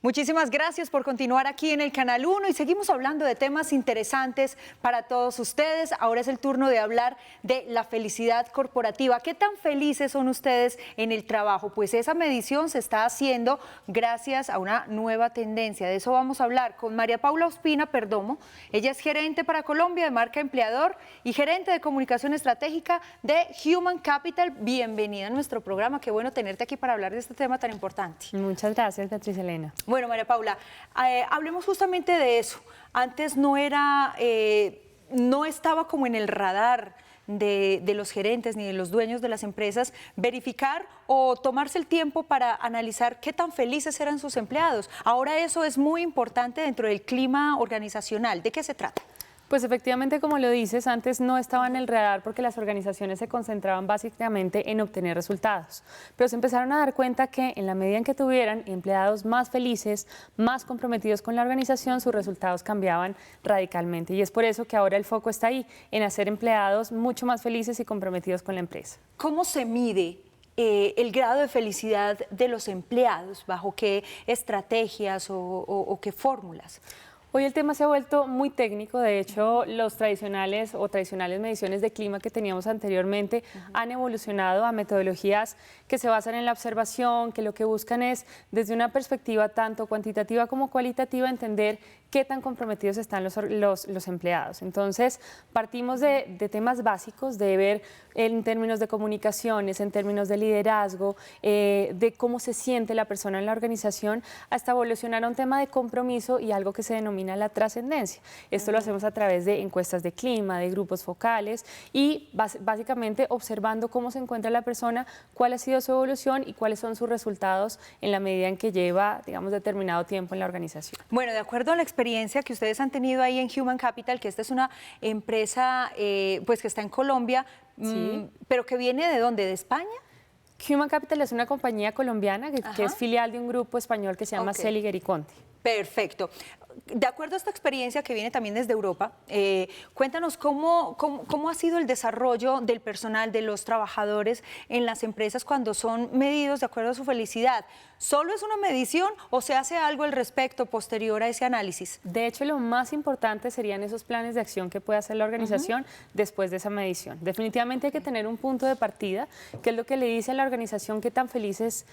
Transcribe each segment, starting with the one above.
Muchísimas gracias por continuar aquí en el Canal 1 y seguimos hablando de temas interesantes para todos ustedes. Ahora es el turno de hablar de la felicidad corporativa. ¿Qué tan felices son ustedes en el trabajo? Pues esa medición se está haciendo gracias a una nueva tendencia. De eso vamos a hablar con María Paula Ospina Perdomo. Ella es gerente para Colombia de marca empleador y gerente de comunicación estratégica de Human Capital. Bienvenida a nuestro programa. Qué bueno tenerte aquí para hablar de este tema tan importante. Muchas gracias, Beatriz Elena. Bueno, María Paula, hablemos justamente de eso. Antes no estaba como en el radar de los gerentes ni de los dueños de las empresas verificar o tomarse el tiempo para analizar qué tan felices eran sus empleados. Ahora eso es muy importante dentro del clima organizacional. ¿De qué se trata? Pues efectivamente, como lo dices, antes no estaba en el radar porque las organizaciones se concentraban básicamente en obtener resultados. Pero se empezaron a dar cuenta que en la medida en que tuvieran empleados más felices, más comprometidos con la organización, sus resultados cambiaban radicalmente. Y es por eso que ahora el foco está ahí, en hacer empleados mucho más felices y comprometidos con la empresa. ¿Cómo se mide el grado de felicidad de los empleados? ¿Bajo qué estrategias o qué fórmulas? Hoy el tema se ha vuelto muy técnico. De hecho, los tradicionales mediciones de clima que teníamos anteriormente han evolucionado a metodologías que se basan en la observación, que lo que buscan es, desde una perspectiva tanto cuantitativa como cualitativa, entender qué tan comprometidos están los empleados. Entonces, partimos de temas básicos, de ver en términos de comunicaciones, en términos de liderazgo, de cómo se siente la persona en la organización, hasta evolucionar a un tema de compromiso y algo que se denomina la trascendencia. Esto lo hacemos a través de encuestas de clima, de grupos focales y básicamente observando cómo se encuentra la persona, cuál ha sido su evolución y cuáles son sus resultados en la medida en que lleva, digamos, determinado tiempo en la organización. Bueno, de acuerdo a la experiencia que ustedes han tenido ahí en Human Capital, que esta es una empresa pues que está en Colombia, sí. pero que viene ¿de dónde? ¿De España? Human Capital es una compañía colombiana que es filial de un grupo español que se llama Seliger y Conti. Perfecto. De acuerdo a esta experiencia que viene también desde Europa, cuéntanos cómo ha sido el desarrollo del personal, de los trabajadores en las empresas cuando son medidos de acuerdo a su felicidad. ¿Solo es una medición o se hace algo al respecto posterior a ese análisis? De hecho, lo más importante serían esos planes de acción que puede hacer la organización después de esa medición. Definitivamente hay que tener un punto de partida, que es lo que le dice a la organización qué tan felices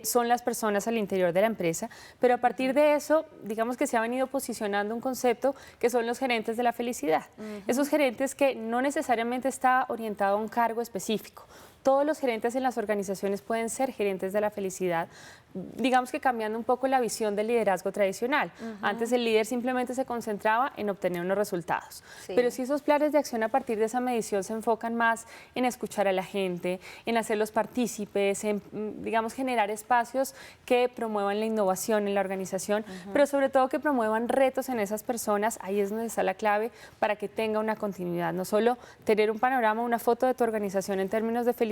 son las personas al interior de la empresa, pero a partir de eso, digamos que se ha venido posicionando un concepto que son los gerentes de la felicidad. Esos gerentes que no necesariamente está orientado a un cargo específico. Todos los gerentes en las organizaciones pueden ser gerentes de la felicidad, digamos que cambiando un poco la visión del liderazgo tradicional. Antes el líder simplemente se concentraba en obtener unos resultados. Sí. Pero si esos planes de acción a partir de esa medición se enfocan más en escuchar a la gente, en hacerlos partícipes, en, digamos, generar espacios que promuevan la innovación en la organización, pero sobre todo que promuevan retos en esas personas, ahí es donde está la clave para que tenga una continuidad. No solo tener un panorama, una foto de tu organización en términos de felicidad,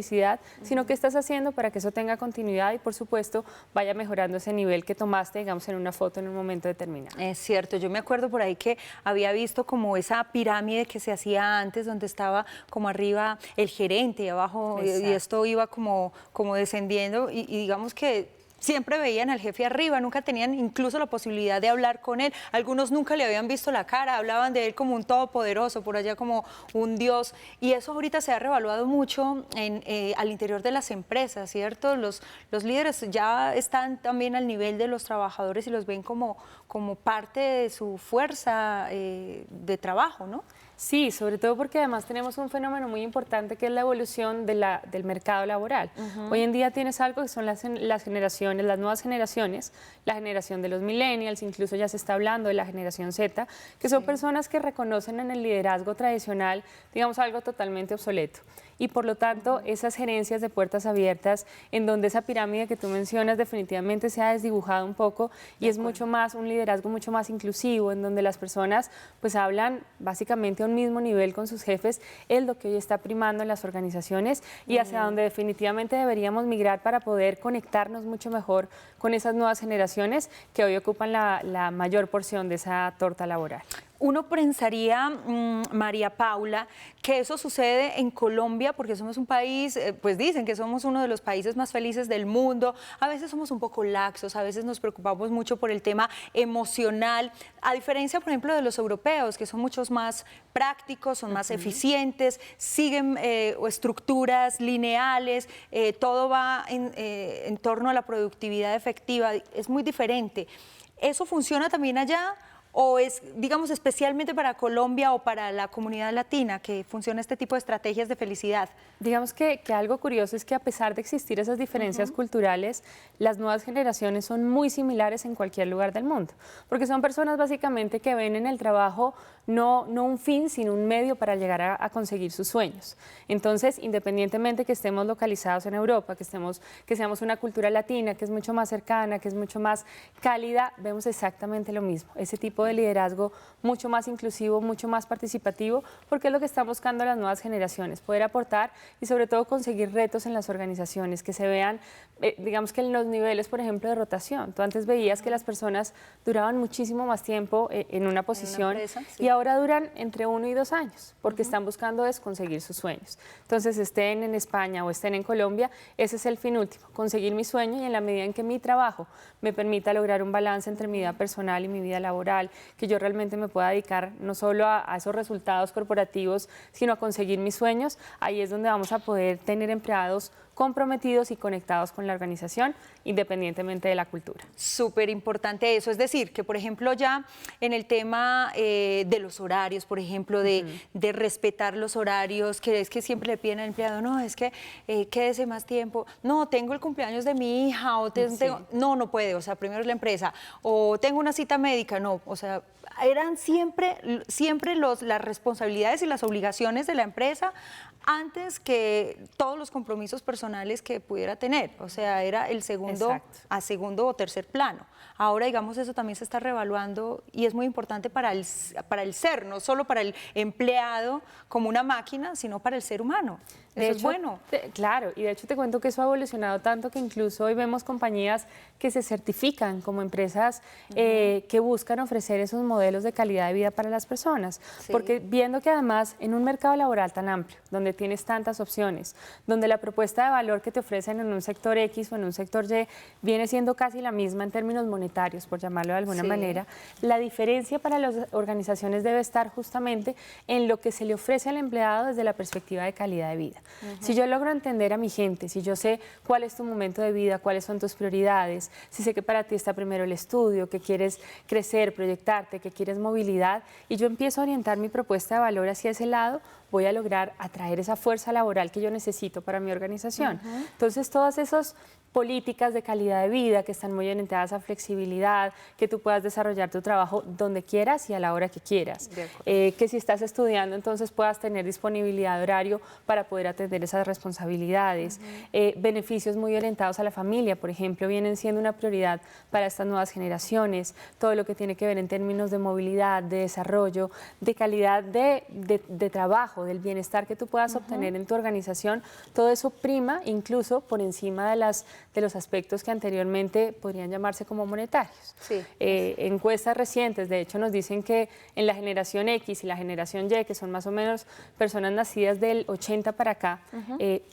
sino qué estás haciendo para que eso tenga continuidad y, por supuesto, vaya mejorando ese nivel que tomaste, digamos, en una foto en un momento determinado. Es cierto, yo me acuerdo por ahí que había visto como esa pirámide que se hacía antes, donde estaba como arriba el gerente y abajo, y esto iba como descendiendo y digamos que siempre veían al jefe arriba, nunca tenían incluso la posibilidad de hablar con él. Algunos nunca le habían visto la cara, hablaban de él como un todopoderoso, por allá como un dios. Y eso ahorita se ha revaluado mucho al interior de las empresas, ¿cierto? Los líderes ya están también al nivel de los trabajadores y los ven como parte de su fuerza de trabajo, ¿no? Sí, sobre todo porque además tenemos un fenómeno muy importante que es la evolución del mercado laboral. Hoy en día tienes algo que son las generaciones, las nuevas generaciones, la generación de los millennials, incluso ya se está hablando de la generación Z, que son personas que reconocen en el liderazgo tradicional, digamos, algo totalmente obsoleto. Y por lo tanto, esas gerencias de puertas abiertas, en donde esa pirámide que tú mencionas definitivamente se ha desdibujado un poco y es mucho más, un liderazgo mucho más inclusivo, en donde las personas pues hablan básicamente a un mismo nivel con sus jefes, es lo que hoy está primando en las organizaciones y hacia donde definitivamente deberíamos migrar para poder conectarnos mucho mejor con esas nuevas generaciones que hoy ocupan la mayor porción de esa torta laboral. Uno pensaría, María Paula, que eso sucede en Colombia porque somos un país, pues dicen que somos uno de los países más felices del mundo. A veces somos un poco laxos, a veces nos preocupamos mucho por el tema emocional, a diferencia, por ejemplo, de los europeos, que son muchos más prácticos, son más eficientes, siguen estructuras lineales, todo va en torno a la productividad efectiva, es muy diferente. ¿Eso funciona también allá? ¿O es, digamos, especialmente para Colombia o para la comunidad latina que funciona este tipo de estrategias de felicidad? Digamos que algo curioso es que a pesar de existir esas diferencias culturales, las nuevas generaciones son muy similares en cualquier lugar del mundo, porque son personas básicamente que ven en el trabajo no un fin, sino un medio para llegar a conseguir sus sueños. Entonces, independientemente que estemos localizados en Europa, que seamos una cultura latina, que es mucho más cercana, que es mucho más cálida, vemos exactamente lo mismo, ese tipo de liderazgo mucho más inclusivo, mucho más participativo, porque es lo que están buscando las nuevas generaciones, poder aportar y sobre todo conseguir retos en las organizaciones, que se vean, digamos que en los niveles, por ejemplo, de rotación. Tú antes veías que las personas duraban muchísimo más tiempo en una posición empresa, sí. y ahora duran entre 1 y 2 años, porque están buscando es conseguir sus sueños. Entonces, estén en España o estén en Colombia, ese es el fin último, conseguir mi sueño, y en la medida en que mi trabajo me permita lograr un balance entre mi vida personal y mi vida laboral, que yo realmente me pueda dedicar no solo a esos resultados corporativos, sino a conseguir mis sueños, ahí es donde vamos a poder tener empleados comprometidos y conectados con la organización, independientemente de la cultura. Súper importante eso, es decir, que por ejemplo ya en el tema de los horarios, por ejemplo, de respetar los horarios, que es que siempre le piden al empleado, no, es que quédese más tiempo, no, tengo el cumpleaños de mi hija, o tengo, no puede, o sea, primero es la empresa, o tengo una cita médica, no, o sea, eran siempre las responsabilidades y las obligaciones de la empresa antes que todos los compromisos personales que pudiera tener, o sea, era el segundo a segundo o tercer plano. Ahora, digamos, eso también se está reevaluando y es muy importante para el ser, no solo para el empleado como una máquina, sino para el ser humano. Eso es bueno. Claro, y de hecho te cuento que eso ha evolucionado tanto que incluso hoy vemos compañías que se certifican como empresas que buscan ofrecer esos modelos de calidad de vida para las personas, porque viendo que además en un mercado laboral tan amplio, donde tienes tantas opciones, donde la propuesta de valor que te ofrecen en un sector X o en un sector Y viene siendo casi la misma en términos monetarios, por llamarlo de alguna manera, la diferencia para las organizaciones debe estar justamente en lo que se le ofrece al empleado desde la perspectiva de calidad de vida. Si yo logro entender a mi gente, si yo sé cuál es tu momento de vida, cuáles son tus prioridades, si sé que para ti está primero el estudio, que quieres crecer, proyectarte, que quieres movilidad, y yo empiezo a orientar mi propuesta de valor hacia ese lado, voy a lograr atraer esa fuerza laboral que yo necesito para mi organización. Entonces, todas esas políticas de calidad de vida que están muy orientadas a flexibilidad, que tú puedas desarrollar tu trabajo donde quieras y a la hora que quieras. Que si estás estudiando, entonces puedas tener disponibilidad de horario para poder atender esas responsabilidades. Beneficios muy orientados a la familia, por ejemplo, vienen siendo una prioridad para estas nuevas generaciones. Todo lo que tiene que ver en términos de movilidad, de desarrollo, de calidad de trabajo, del bienestar que tú puedas obtener en tu organización, todo eso prima incluso por encima de los aspectos que anteriormente podrían llamarse como monetarios. Encuestas recientes, de hecho, nos dicen que en la generación X y la generación Y, que son más o menos personas nacidas del 80 para acá,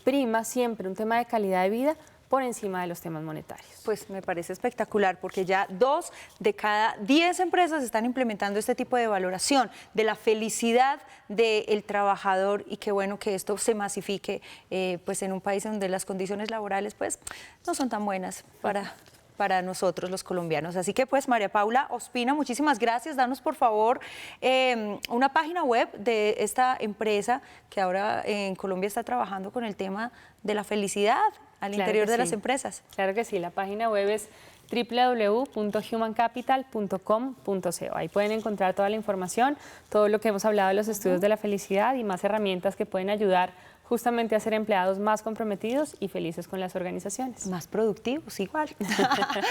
prima siempre un tema de calidad de vida por encima de los temas monetarios. Pues me parece espectacular porque ya 2 de cada 10 empresas están implementando este tipo de valoración de la felicidad del trabajador, y qué bueno que esto se masifique pues en un país donde las condiciones laborales pues no son tan buenas para nosotros los colombianos. Así que pues María Paula Ospina, muchísimas gracias. Danos por favor una página web de esta empresa que ahora en Colombia está trabajando con el tema de la felicidad al interior de las empresas. Claro que sí, la página web es www.humancapital.com.co. Ahí pueden encontrar toda la información, todo lo que hemos hablado de los estudios de la felicidad y más herramientas que pueden ayudar justamente a ser empleados más comprometidos y felices con las organizaciones. Más productivos, igual.